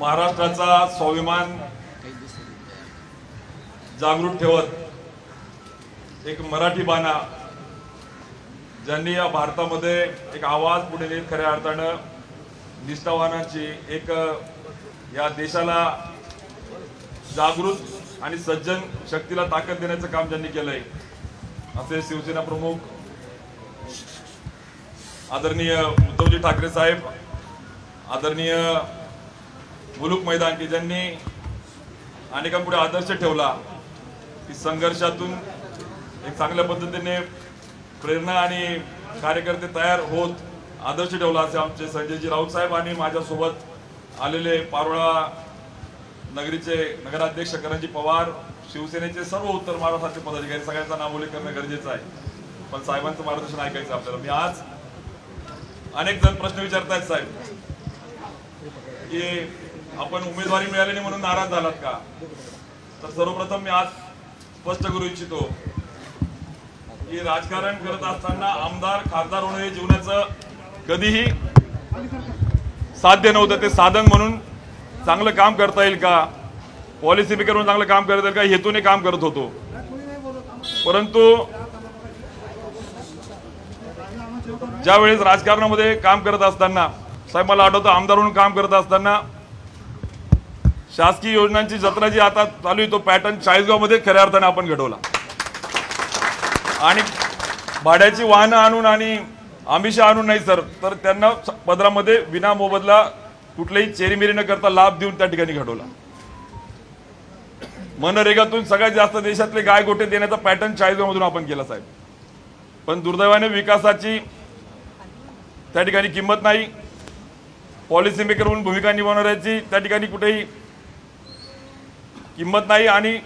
महाराष्ट्राचा स्वाभिमान जागृत ठेवत एक मराठी बाणा ज्यांनी या भारतामध्ये एक आवाज पुढे नेत खऱ्या अर्थानं निष्ठावानांची एक या देशाला जागृत आणि सज्जन शक्तीला ताकद देण्याचं काम ज्यांनी केलंय असे शिवसेना प्रमुख आदरणीय उद्धवजी ठाकरे साहेब, आदरणीय मुलुक मैदान की ज्यांनी अनेकांपुढे आदर्श ठेवला की संघर्षातून एक चांगल्या पद्धतीने प्रेरणा आणि कार्यकर्ते तयार होत आदर्श ठेवला असे आमचे संजयजी राऊत साहेब आणि माझ्यासोबत आलेले पारोळा नगरीचे नगराध्यक्ष करणजी पवार, शिवसेनेचे सर्व उत्तर महाराष्ट्राचे पदाधिकारी सगळ्यांचा नावोल्लेख करणं गरजेचं आहे, पण साहेबांचं मार्गदर्शन ऐकायचं आपल्याला। मी आज अनेक जण प्रश्न विचारतायत साहेब की आपण उमेदवारी मिळाली नाही म्हणून नाराज झालात का? तर सर्वप्रथम मी आज स्पष्ट करू इच्छितो की राजकारण करत असताना आमदार खासदार होणे हे जीवनाचं कधीही साध्य नव्हतं। ते साधन म्हणून चांगलं काम करता येईल का, पॉलिसी मेकर म्हणून चांगलं काम करता येईल का हेतूने काम करत होतो। परंतु ज्यावेळेस राजकारणामध्ये काम करत असताना साहेब मला आठवतं आमदार म्हणून काम करत असताना शासकीय योजनांची जत्रा जी आता चालू आहे तो पॅटर्न 40गाव मध्ये खऱ्या अर्थाने आपण घडवला आणि भाड्याची वाहनं आणून आणि आमिषा आणून नाही सर, तर त्यांना पदरामध्ये विना मोबदला कुठलेही चेरीमेरी न करता लाभ देऊन त्या ठिकाणी घडवला। मनरेगातून सगळ्यात जास्त देशातले गाय गोटे देण्याचा पॅटर्न 40गाव मधून आपण केला साहेब, पण दुर्दैवाने विकासाची त्या ठिकाणी किंमत नाही, पॉलिसी मेकर म्हणून भूमिका निभावणाऱ्याची त्या ठिकाणी कुठेही किंमत नाही आणि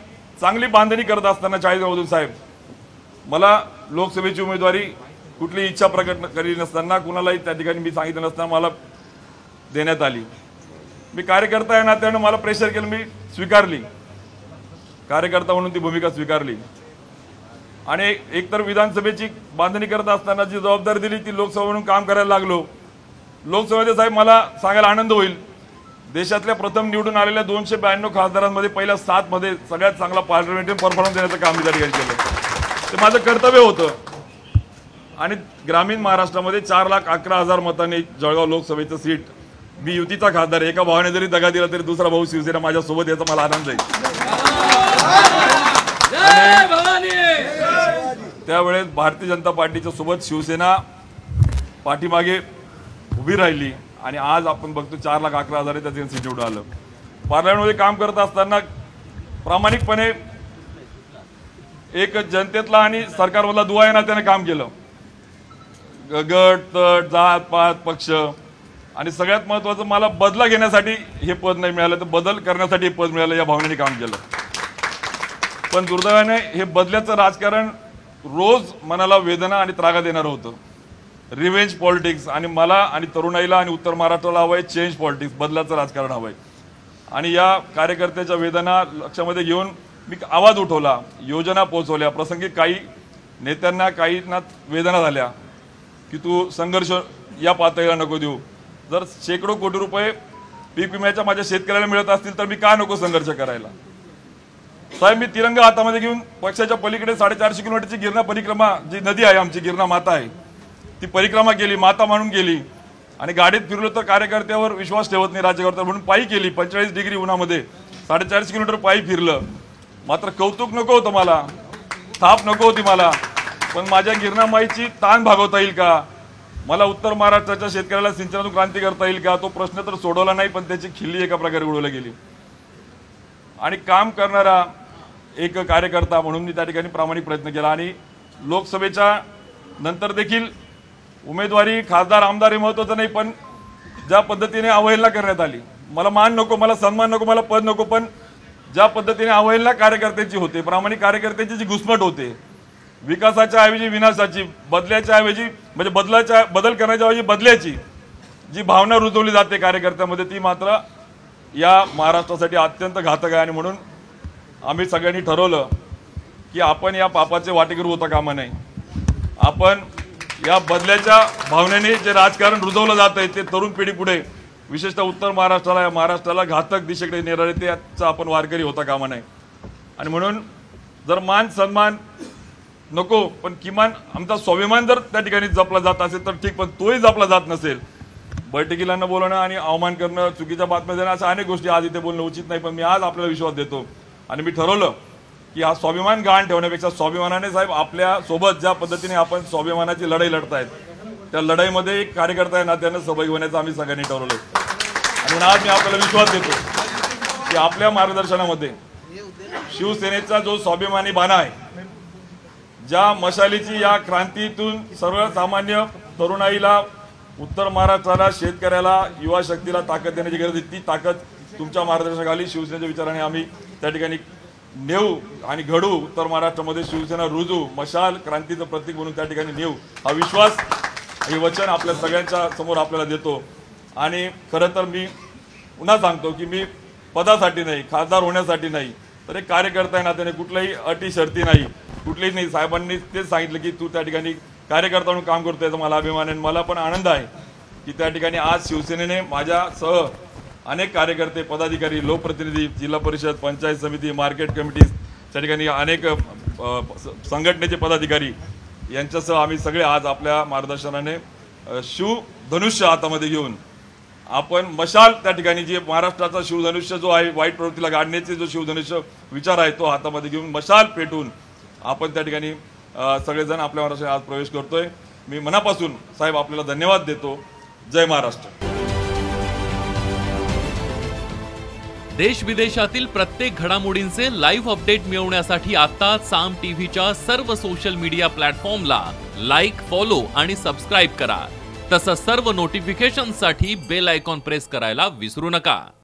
चांगली बांधणी करत असताना 40गाव मधून साहेब मला लोकसभेची उमेदवारी कुठली इच्छा प्रकट करी नसताना कुणालाही त्या ठिकाणी मी सांगितलं नसताना मला देण्यात आली। मी कार्यकर्ता आहे ना त्यानं मला प्रेशर केलं, मी स्वीकारली, कार्यकर्ता म्हणून ती भूमिका स्वीकारली आणि एकतर विधानसभेची बांधणी करत असताना जी जबाबदारी दिली ती लोकसभा म्हणून काम करायला लागलो। लोकसभेत साहेब मला सांगायला आनंद होईल देशातल्या प्रथम निवडून आलेल्या 292 खासदारांमध्ये पहिल्या 7 मध्ये सगळ्यात चांगला पार्लमेंटरी परफॉर्मन्स देण्याचं काम मी त्या ठिकाणी केलं, ते माझं कर्तव्य होतं। आणि ग्रामीण महाराष्ट्रामध्ये 4,11,000 मतांनी जळगाव लोकसभेचं सीट मी युतीचा खासदार, एका भावाने जरी दगा दिला तरी दुसरा भाऊ शिवसेना माझ्या सोबत याचा मला आनंद आहे। त्यावेळेस भारतीय जनता पार्टीच्या सोबत शिवसेना पाठीमागे उभी राहिली आणि आज आपण बघतो 4,11,000 त्याचं सीट निवडून आलं। पार्लमेंटमध्ये काम करत असताना प्रामाणिकपणे एक जनतेतला आणि सरकारमधला दुवा या नात्याने काम केलं। गट तट जात पात पक्ष आणि सगळ्यात महत्वाचं मला बदला घेण्यासाठी हे पद नाही मिळालं तर बदल करण्यासाठी हे पद मिळालं या भावनेने काम केलं। पण दुर्दैवाने हे बदल्याचं राजकारण रोज मनाला वेदना आणि त्रागा देणारं होतं, रिव्हेंज पॉलिटिक्स, आणि मला आणि तरुणाईला आणि उत्तर महाराष्ट्राला हवंय चेंज पॉलिटिक्स, बदलाचं राजकारण हवंय। आणि या कार्यकर्त्याच्या वेदना लक्षामध्ये घेऊन मी आवाज उठवला, योजना पोहोचवल्या, प्रसंगी काही नेत्यांना काहींना वेदना झाल्या की तू संघर्ष या पातळीला नको देऊ, जर शेकडो कोटी रुपये पीक विम्याच्या माझ्या शेतकऱ्याला मिळत असतील तर मी का नको संघर्ष करायला। साहेब मी तिरंगा हातामध्ये घेऊन पक्षाच्या पलीकडे 450 किलोमीटरची गिरणा परिक्रमा जी नदी आहे आमची गिरणा माता आहे ती परिक्रमा केली, माता म्हणून गेली आणि गाडीत फिरलो तर कार्यकर्त्यावर विश्वास ठेवत नाही राज्यकर्ता म्हणून पायी केली, 45 डिग्री उन्हामध्ये 450 किलोमीटर पायी फिरलं। मात्र कौतुक नको होतं मला, थाप नको होती मला, पण माझ्या गिरणा माईची ताण भागवता येईल का, मला उत्तर महाराष्ट्राच्या शेतकऱ्याला सिंचनातून क्रांती करता येईल का, तो प्रश्न तर सोडवला नाही पण त्याची खिल्ली एका प्रकारे उडवली गेली। आणि काम करणारा एक कार्यकर्ता म्हणून मी त्या ठिकाणी प्रामाणिक प्रयत्न केला आणि लोकसभेच्या नंतर देखील उमेदवारी खासदार आमदार हे महत्त्वाचं नाही, पण ज्या पद्धतीने अवहेलना करण्यात आली, मला मान नको, मला सन्मान नको, मला पद नको, पण ज्या पद्धतीने अवहेलना कार्यकर्त्यांची होते, प्रामाणिक कार्यकर्त्यांची जी घुसमट होते, विकासाच्या ऐवजी विनाशाची, बदल्याच्या ऐवजी म्हणजे बदल करण्याच्या ऐवजी बदल्याची जी भावना रुजवली जाते कार्यकर्त्यांमध्ये ती मात्र या महाराष्ट्रासाठी अत्यंत घातक आहे। आणि म्हणून आम्ही सगळ्यांनी ठरवलं की आपण या पापाचे वाटेकरू होता कामा नये, आपण या बदल्याच्या भावनेने जे राजकारण रुजवलं जात आहे ते तरुण पिढी पुढे विशेषतः उत्तर महाराष्ट्राला घातक दिशेकडे नेणारे त्याचा आपण वारकरी होता कामा नये. आणि म्हणून जर मान सन्मान नको, पण किमान आमचा स्वाभिमान जर त्या ठिकाणी जपला जात असेल तर ठीक, पण तोही जपला जात नसेल, बैठकीला न बोलणं आणि अवमान करणं, चुकीच्या बातम्या देणं, अशा अनेक गोष्टी आज इथे बोलणं उचित नाही. पण मी आज आपल्याला विश्वास देतो आणि मी ठरवलं की हा स्वाभिमान गहाण ठेवण्यापेक्षा स्वाभिमानाने साहेब आपल्या सोबत ज्या पद्धतीने आपण स्वाभिमानाची लढाई लढतायत त्या लढाईमध्ये एक कार्यकर्ता आहे ना त्यानं सहभागी होण्याचं आम्ही सगळ्यांनी ठरवलं. आणि आज मी आपल्याला विश्वास देतो की आपल्या मार्गदर्शनामध्ये शिवसेनेचा जो स्वाभिमानी बाणा आहे, ज्या मशालीची या क्रांतीतून सर्वसामान्य तरुणाईला, उत्तर महाराष्ट्राला, शेतकऱ्याला, युवा शक्तीला ताकद देण्याची गरज आहे, ती ताकद तुमच्या मार्गदर्शनाखाली शिवसेनेच्या विचाराने आम्ही त्या ठिकाणी नेऊ आणि घडू. उत्तर महाराष्ट्रामध्ये शिवसेना रुजू, मशाल क्रांतीचं प्रतीक म्हणून त्या ठिकाणी नेऊ, हा विश्वास, हे वचन आपल्या सगळ्यांच्या समोर आपल्याला देतो. आणि खरं तर मी पुन्हा सांगतो की मी पदासाठी नाही, खासदार होण्यासाठी नाही, तर एक कार्यकर्ता आहे ना, त्याने कुठल्याही अटी शर्ती नाही, कुठलीच नाही. साहेबांनी तेच सांगितलं की तू त्या ठिकाणी कार्यकर्ता म्हणून काम करतोय, तर मला अभिमान आहे. मला पण आनंद आहे की त्या ठिकाणी आज शिवसेनेने माझ्यासह अनेक कार्यकर्ते, पदाधिकारी, लोकप्रतिनिधी, जिल्हा परिषद, पंचायत समिती, मार्केट कमिटी, त्या ठिकाणी अनेक संघटनेचे पदाधिकारी यांच्यासह आम्ही सगळे आज आपल्या मार्गदर्शनाने शिवधनुष्य हातामध्ये घेऊन आपण मशाल त्या ठिकाणी, जे महाराष्ट्राचा शिवधनुष्य जो आहे, वाईट प्रवृत्तीला गाडण्याचे जो शिवधनुष्य विचार आहे, तो हातामध्ये घेऊन मशाल पेटून आपण त्या ठिकाणी सगळेजण आपल्या महाराष्ट्रात आज प्रवेश करतोय. मी मनापासून साहेब आपल्याला धन्यवाद देतो. जय महाराष्ट्र. देश विदेशातील प्रत्येक घडामोडींचे लाईव्ह अपडेट मिळवण्यासाठी आता साम टीव्हीच्या सर्व सोशल मीडिया प्लॅटफॉर्मला लाईक, फॉलो आणि सबस्क्राईब करा. तसंच सर्व नोटिफिकेशनसाठी बेल आयकॉन प्रेस करायला विसरू नका.